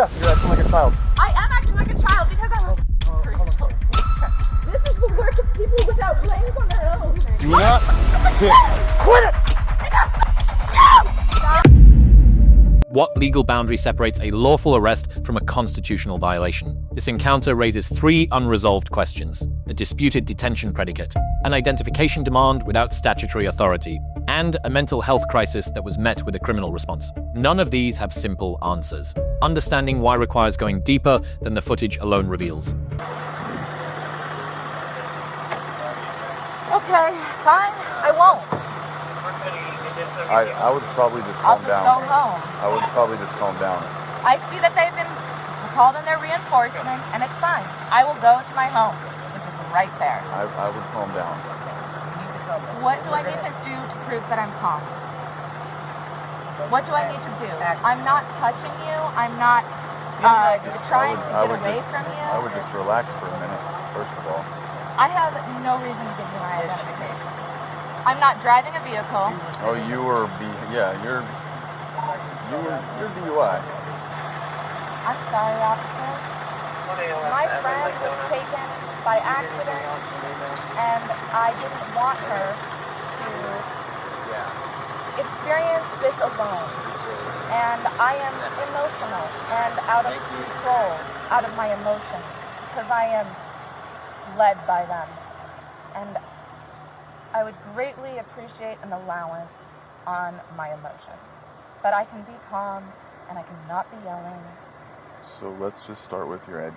Yeah, you're acting like a child. I am acting like a child because I'm a preschool teacher. This is the work of people without brains on their own. Do not Quit it! What legal boundary separates a lawful arrest from a constitutional violation? This encounter raises three unresolved questions: a disputed detention predicate, an identification demand without statutory authority, and a mental health crisis that was met with a criminal response. None of these have simple answers. Understanding why requires going deeper than the footage alone reveals. Okay, fine. I won't. I would probably just I'll calm just down. go home. I would probably just calm down. I see that they've been called in their reinforcements, and it's fine. I will go to my home, which is right there. I would calm down. What do I need to do to prove that I'm calm? What do I need to do? I'm not touching you. I'm not trying to get away from you. I would just relax for a minute, first of all. I have no reason to give you my identification. I'm not driving a vehicle. Oh, you're DUI. I'm sorry, officer. My friend was taken by accident, and I didn't want her to experience this alone. And I am emotional and out of control, out of my emotions, because I am led by them. And I would greatly appreciate an allowance on my emotions. But I can be calm, and I cannot be yelling. So let's just start with your ID.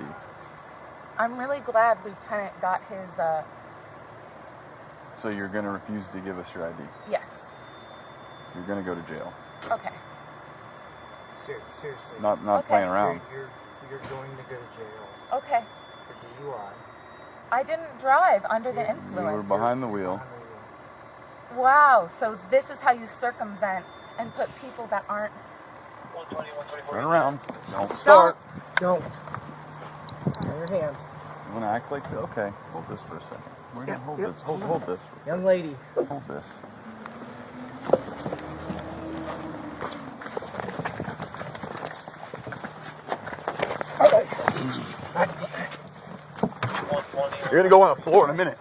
I'm really glad Lieutenant got his, So you're going to refuse to give us your ID? Yes. You're going to go to jail. Okay. Seriously. Not Okay. playing around. You're going to go to jail Okay. for DUI. I didn't drive under the You influence. were behind the wheel. Wow, so this is how you circumvent and put people that aren't... Turn around. Don't start. Don't. On your hand. You want to act like... Okay, hold this for a second. We're going to hold this. Hold this. Young lady. Hold this. You're going to go on the floor in a minute.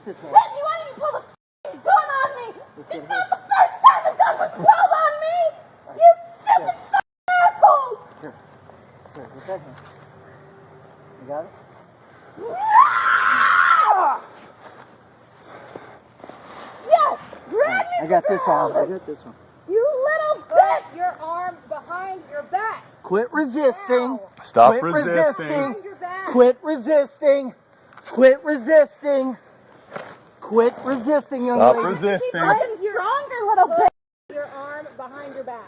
This one. Why did you pull the gun on me? It's not the first time the gun was pulled on me! You stupid assholes! Here, get that hand. You got it? Yes! Grab I got this arm. I got this one. You little bitch! Put your arms behind your back! Quit resisting. Stop Quit resisting. Behind your back! Quit resisting. Quit resisting. Quit resisting, young Stop lady. resisting. I'm stronger, little bitch! Put your arm behind your back.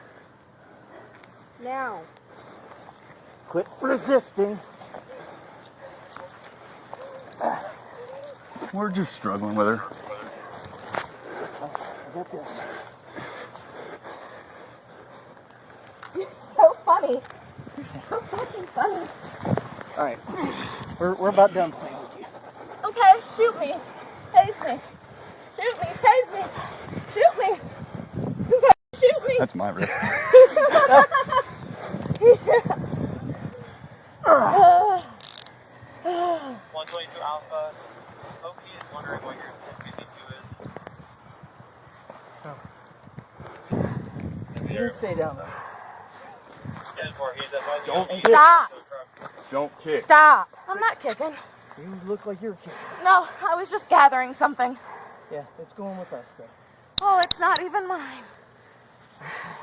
Now. Quit resisting. We're just struggling with her. I got this. You're so funny. You're so fucking funny. All right, we're about done playing with you. Okay, shoot me. Tase me. Shoot me. Tase me. Shoot me. Okay, shoot me. That's my risk. 122 Alpha. OP is wondering what your SPC2 is. You stay down there. Don't kick. Stop. Don't kick. Stop. I'm not kicking. You look like you're kicking. No, I was just gathering something. Yeah, it's going with us then. Oh, it's not even mine.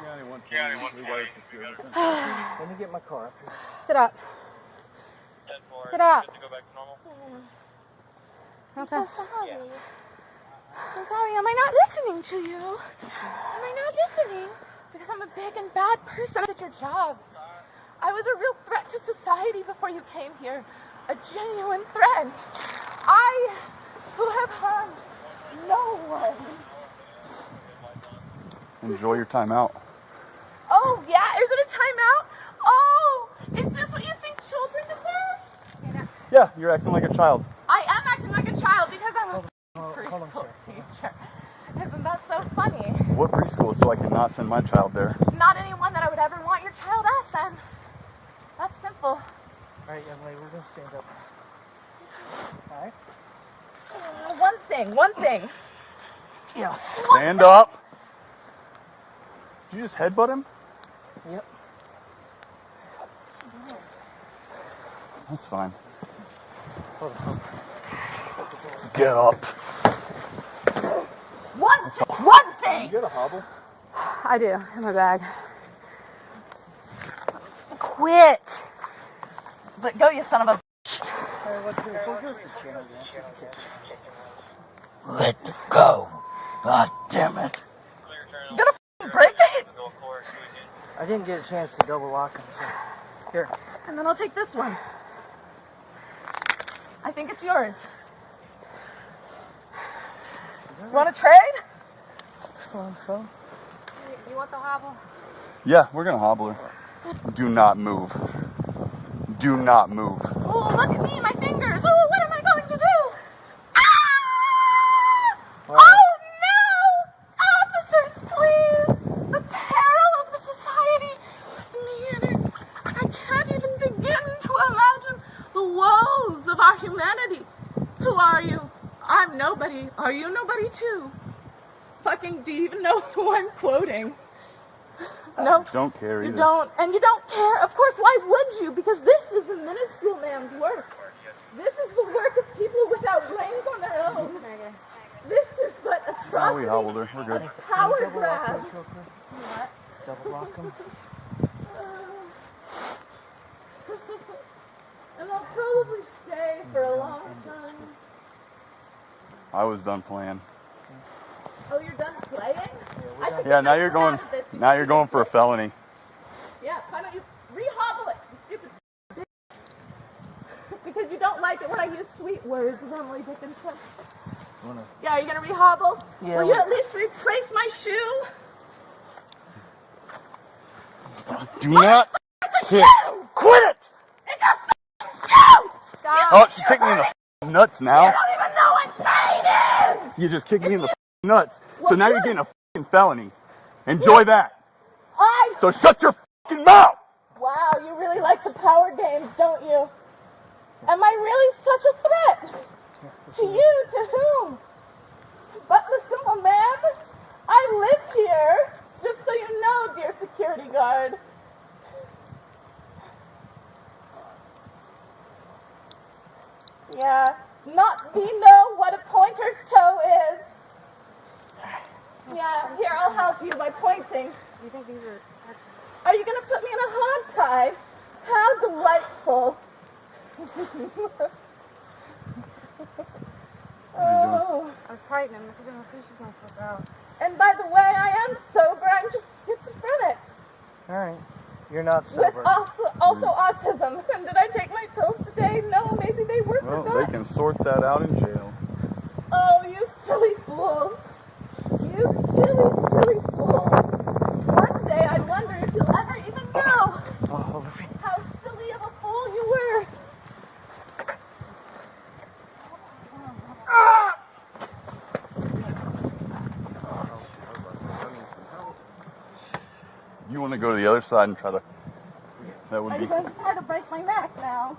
Let me get my car up here. Sit up. Sit up. To go back to normal. I'm so sorry. So sorry. Am I not listening to you? Am I not listening? Because I'm a big and bad person at your jobs. I was a real threat to society before you came here. A genuine threat. I, who have harmed no one. Enjoy your time out. Oh, yeah? Is it a timeout? Oh, is this what you think children deserve? Yeah, you're acting like a child. I am acting like a child because I'm a preschool teacher. Isn't that so funny? What preschool so I cannot send my child there? Not anyone that I would ever want your child at, then. That's simple. All right, young lady, we're gonna stand up. All right. One thing. Yeah. Stand up. Did you just headbutt him? Yep. That's fine. Hold on. Get up. One thing. You get a hobble? I do, in my bag. Quit. Let go, you son of a. Let go. God damn it. You gonna break it? I didn't get a chance to double lock him, so here. And then I'll take this one. I think it's yours. Want to trade? So. You want the hobble? Yeah, we're gonna hobble her. Do not move. Do not move. Oh, look at me, my fingers. Oh, what am I going to do? Ah! Oh, no! Officers, please! The peril of the society with me in it. I can't even begin to imagine the woes of our humanity. Who are you? I'm nobody. Are you nobody too? Fucking, do you even know who I'm quoting? No. Don't care either. You don't, and you don't care. Of course, why would you? Because this is a minuscule man's work. This is the work of people without brains on their own. This is but atrocity. No, we hobbled her. We're good. A power grab. Double lock him. And I'll probably stay for a long time. I was done playing. Oh, you're done playing? Yeah, now you're going. Now you're going for a felony. Yeah, why don't you re-hobble it, you stupid bitch? Because you don't like it when I use sweet words, as Emily Dickinson. Yeah, are you gonna re-hobble? Yeah. Will you at least replace my shoe? Do not It's a hit. shoe! Quit it! It's a f***ing shoe! Stop! Oh, she kicked me in the f***ing nuts You now. don't even know what pain is! You just kicked me in the f***ing nuts. So Well, now you're good. getting a f***ing felony. Enjoy that. I... So shut your f***ing mouth! Wow, you really like the power games, don't you? Am I really such a threat? To you? To whom? To but the simple man? I live here, just so you know, dear security guard. Yeah, not me know what a pointer's toe is. Yeah, here, I'll help you by pointing. You think these are... Are you going to put me in a hog tie? How delightful. Oh. I was fighting him because I'm afraid she's going to slip out. And by the way, I am sober. I'm just schizophrenic. All right. You're not With sober. also autism. And did I take my pills today? No, maybe they were Well, forgotten. they can sort that out in jail. Oh, you silly fools. You silly, silly fools. One day I wonder if you'll ever even know how silly of a fool you were. You want to go to the other side and try to... That would Are be... you going to try to break my neck now?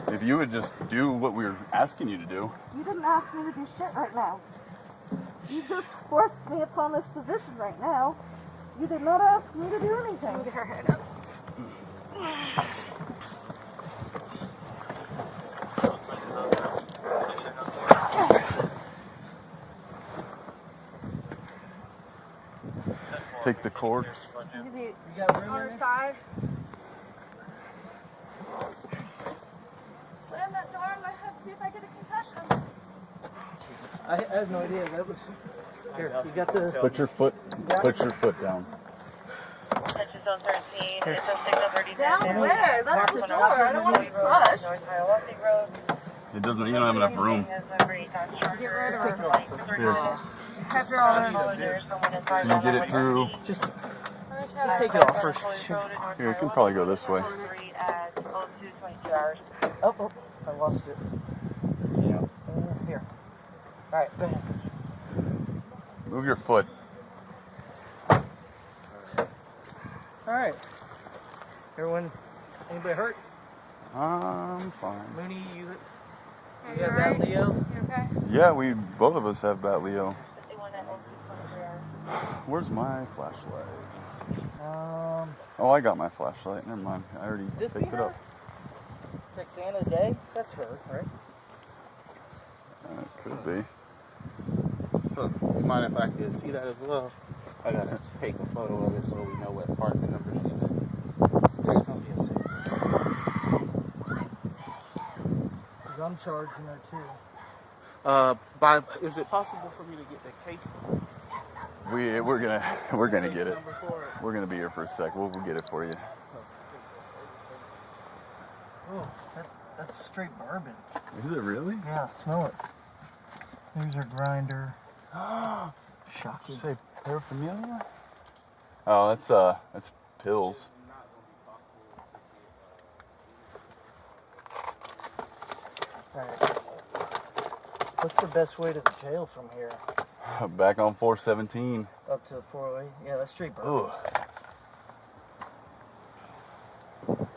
If you would just do what we were asking you to do. You didn't ask me to do shit right now. You just forced me upon this position right now. You did not ask me to do anything. Get her head up. Take the cord. Maybe on her side. Slam that door on my head, see if I get a concussion. I have no idea. That was... Here, you got the... Put your foot down. Attention zone 13, it's a signal 30. Down where? That's the door. I don't want to be crushed. North Hiawassee Road. It doesn't, you don't have enough room. Get rid of her. Here. Have her all in. Can you get it through? Just... Let me Take it off first. Here, it can probably go this way. Oh, I lost it. Yeah. Here. All right, go ahead. Move your foot. All right. Everyone, anybody hurt? I'm fine. Mooney, you have that, Leo? You okay? Yeah, both of us have that, Leo. Where's my flashlight? Oh, I got my flashlight. Never mind. I already This picked it up. Texana Day? That's her, right? It could be. Look, you mind if I could see that as well? I gotta take a photo of it so we know what apartment number she's in. Because I'm charging her too. Is it possible for me to get the case? We're gonna get it. We're gonna be here for a sec. We'll get it for you. Oh, that's straight bourbon. Is it really? Yeah, smell it. There's her grinder. Shocking. Say paraphernalia? Oh, that's pills. Alright. What's the best way to the jail from here? Back on 417. Up to the 408? Yeah, that's straight bourbon. Ugh.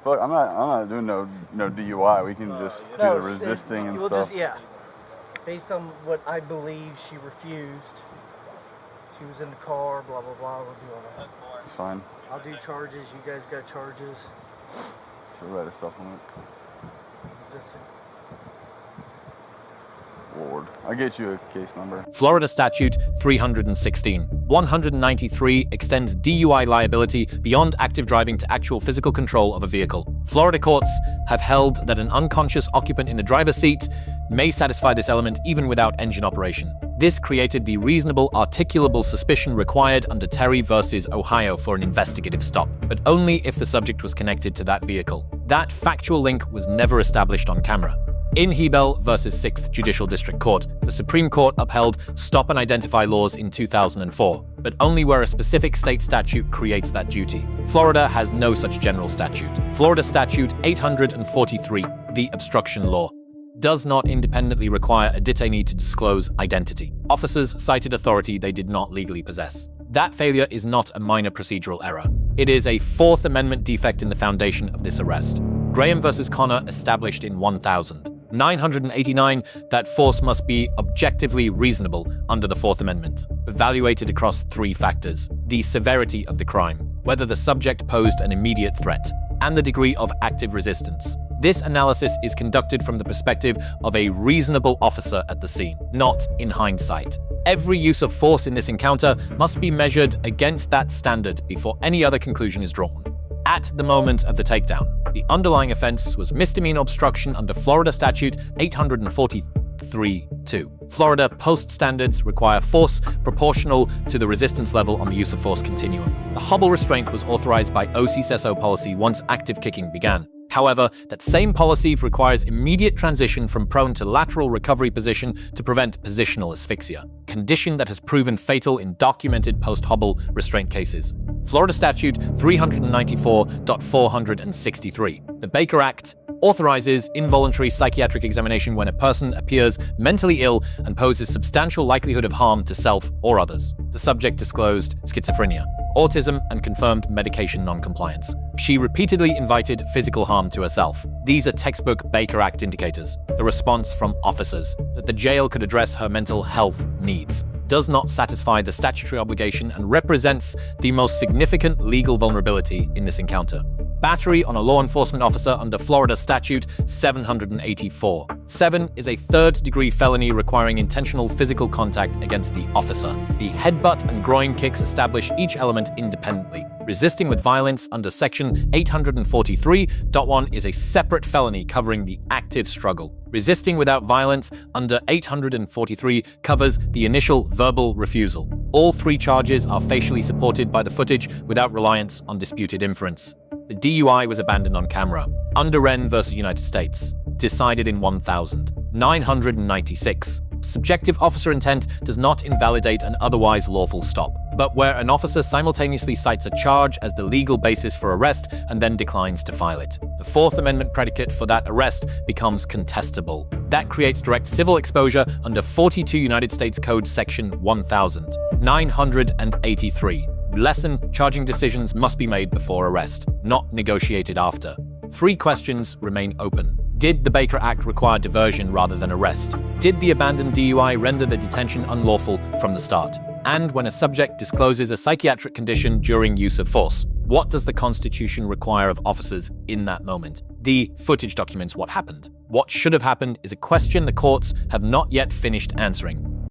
Fuck, I'm not doing no DUI. We can just do the resisting and we'll stuff. Just, yeah. Based on what I believe she refused. She was in the car, blah, blah, blah. We'll do all that. It's fine. I'll do charges. You guys got charges. Should write a supplement. Just Lord, I'll get you a case number. Florida Statute 316. 193 extends DUI liability beyond active driving to actual physical control of a vehicle. Florida courts have held that an unconscious occupant in the driver's seat may satisfy this element even without engine operation. This created the reasonable articulable suspicion required under Terry versus Ohio for an investigative stop, but only if the subject was connected to that vehicle. That factual link was never established on camera. In Hebel versus 6th Judicial District Court, the Supreme Court upheld stop and identify laws in 2004, but only where a specific state statute creates that duty. Florida has no such general statute. Florida Statute 843, the obstruction law, does not independently require a detainee to disclose identity. Officers cited authority they did not legally possess. That failure is not a minor procedural error. It is a Fourth Amendment defect in the foundation of this arrest. Graham versus Connor established in 1989 that force must be objectively reasonable under the Fourth Amendment, evaluated across three factors: the severity of the crime, whether the subject posed an immediate threat, and the degree of active resistance. This analysis is conducted from the perspective of a reasonable officer at the scene, not in hindsight. Every use of force in this encounter must be measured against that standard before any other conclusion is drawn. At the moment of the takedown, the underlying offense was misdemeanor obstruction under Florida Statute 843-2. Florida post standards require force proportional to the resistance level on the use of force continuum. The hobble restraint was authorized by OCSO policy once active kicking began. However, that same policy requires immediate transition from prone to lateral recovery position to prevent positional asphyxia, condition that has proven fatal in documented post-hobble restraint cases. Florida Statute 394.463. The Baker Act authorizes involuntary psychiatric examination when a person appears mentally ill and poses substantial likelihood of harm to self or others. The subject disclosed schizophrenia, autism, and confirmed medication noncompliance. She repeatedly invited physical harm to herself. These are textbook Baker Act indicators. The response from officers that the jail could address her mental health needs does not satisfy the statutory obligation and represents the most significant legal vulnerability in this encounter. Battery on a law enforcement officer under Florida Statute 784. 7 is a third-degree felony requiring intentional physical contact against the officer. The headbutt and groin kicks establish each element independently. Resisting with violence under Section 843.1 is a separate felony covering the active struggle. Resisting without violence under 843 covers the initial verbal refusal. All three charges are facially supported by the footage without reliance on disputed inference. The DUI was abandoned on camera. Under Wren versus United States, decided in 1996. subjective officer intent does not invalidate an otherwise lawful stop, but where an officer simultaneously cites a charge as the legal basis for arrest and then declines to file it. The Fourth Amendment predicate for that arrest becomes contestable. That creates direct civil exposure under 42 United States Code Section 1983. Lesson: charging decisions must be made before arrest, not negotiated after. 3 questions remain open. Did the Baker Act require diversion rather than arrest? Did the abandoned DUI render the detention unlawful from the start? And when a subject discloses a psychiatric condition during use of force, what does the Constitution require of officers in that moment? The footage documents what happened. What should have happened is a question the courts have not yet finished answering.